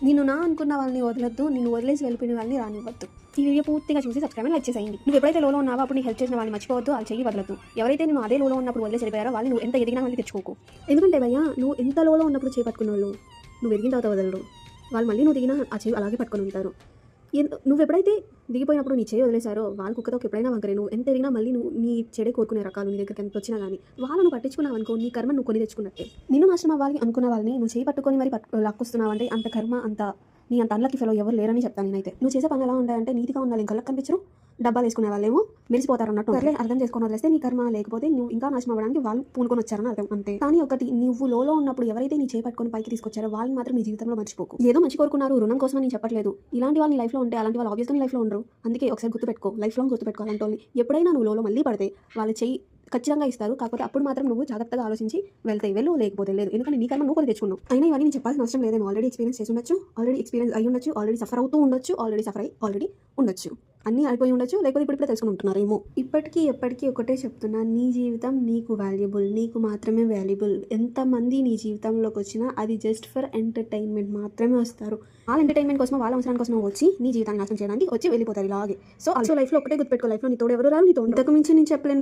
నిన్ను నా అనుకున్న వాళ్ళని వదలొద్దు, నిన్ను వదిలేసి వెళ్ళిపోయిన వాళ్ళని రానివ్వద్దు. ఈ వీడియో పూర్తిగా చూసి సబ్స్క్రైబ్ లైక్ చేసేయండి. నువ్వు ఎప్పుడైతే లోలో ఉన్నావో అప్పుడు నీకు హెల్ప్ చేసిన వాళ్ళని మర్చిపోవద్దు, వాళ్ళు చెయ్యి వదలొద్దు. ఎవరైతే నువ్వు అదే లోలో ఉన్నప్పుడు వదిలేసి వెళ్ళిపోయారో వాళ్ళు నువ్వు ఎంత ఎదిగినా మళ్ళీ తెచ్చుకోకు. ఎందుకంటే భయ్యా, నువ్వు ఎంత లోలో ఉన్నప్పుడు చేపట్టుకున్న వాళ్ళు నువ్వు ఎదిగిన తర్వాత వదలరు. వాళ్ళు మళ్ళీ నువ్వు దిగినా ఆ చేయి అలాగే పట్టుకొని ఉంటారు. నువ్వు ఎప్పుడైతే దిగిపోయినప్పుడు నీ చేయి వదిలేశారో వాళ్ళు కుక్కతో ఎప్పుడైనా వంకరే. నువ్వు ఎంత ఎదిగినా మళ్ళీ నువ్వు నీ చెడే కోరుకునే రకాలు నీ దగ్గరికి ఎంత వచ్చినా కానీ వాళ్ళను పట్టించుకున్నావు అనుకో, నీ కర్మ నువ్వు కొని తెచ్చుకున్నట్టే. నిన్ను నాశనం అవ్వాలి అనుకున్న వాళ్ళని నువ్వు చేయి పట్టుకొని మరి లాక్కొస్తున్నావు అంటే అంత కర్మ నీ అంత అన్లకి ఫెలో ఎవరు లేరని చెప్తాను నేనైతే. నువ్వు చేసే పనులు ఎలా ఉంటాయంటే నీతిగా ఉండాలి, ఇంకా కళ్ళకి కనిపించరు, డబ్బాలు వేసుకునే వాళ్ళేమో మెరిసిపోతారు అన్నట్టు. సరే అర్థం చేసుకొని వదిలేస్తే నీ కర్మ, లేకపోతే నువ్వు ఇంకా నాశనం అవ్వడానికి వాళ్ళు పూనుకొని వచ్చారని అర్థం అంతే. కానీ ఒకటి, నువ్వు లోలో ఉన్నప్పుడు ఎవరైతే నీ చేపట్టుకొని పైకి తీసుకొచ్చారో వాళ్ళని మాత్రం నీ జీవితంలో మర్చిపోకు. ఏదో మంచి కోరుకున్నారు, రుణం కోసం నేను చెప్పట్లేదు. ఇలాంటి వాళ్ళని లైఫ్లో ఉంటే అలాంటి వాళ్ళు ఆబ్వియస్గా నీ లైఫ్లో ఉండరు. అందుకే ఒకసారి గుర్తుపెట్టుకో, లైఫ్ లాంగ్ గుర్తుపెట్టుకో. అలాంటి వాళ్ళని ఎప్పుడైనా నువ్వు లోలో మళ్ళీ పడితే వాళ్ళ చెయ్యి ఖచ్చితంగా ఇస్తారు. కాకపోతే అప్పుడు మాత్రం నువ్వు జాగ్రత్తగా ఆలోచించి వెళ్ళు, లేకపోతే లేదు. ఎందుకంటే నీ కర్మ నువ్వు కూడా తెచ్చుకున్నావు. అయినా ఇవన్నీ నేను చెప్పాల్సిన అవసరం లేదేమో. ఆల్రెడీ ఎక్స్పీరియన్స్ చేసి ఉండొచ్చు, ఆల్రెడీ ఎక్స్పీరియన్స్ అయ్యి ఉండొచ్చు, ఆల్రెడీ సఫర్ అవుతూ ఉండొచ్చు, ఆల్రెడీ ఉండొచ్చు, అన్నీ అయిపోయి ఉండొచ్చు, లేకపోతే ఇప్పుడే తెలుసుకుని ఉంటున్నారేమో. ఇప్పటికీ ఎప్పటికీ ఒకటే చెప్తున్నా, నీ జీవితం నీకు వాల్యుబుల్, నీకు మాత్రమే వాల్యుబుల్. ఎంతమంది నీ జీవితంలోకి వచ్చినా అది జస్ట్ ఫర్ ఎంటర్టైన్మెంట్ మాత్రమే వస్తారు. వాళ్ళ ఎంటర్టైన్మెంట్ కోసం, వాళ్ళ అవసరం కోసం వచ్చి నీ జీవితాన్ని నాశనం చేయడానికి వచ్చి వెళ్ళిపోతారు ఇలాగే. సో లైఫ్లో ఒకటే గుర్తుపెట్టుకో, లైఫ్లో నీ తోడు ఎవరు రారు, నీ తోడు ఇంతకు మించి నేను చెప్పలేను.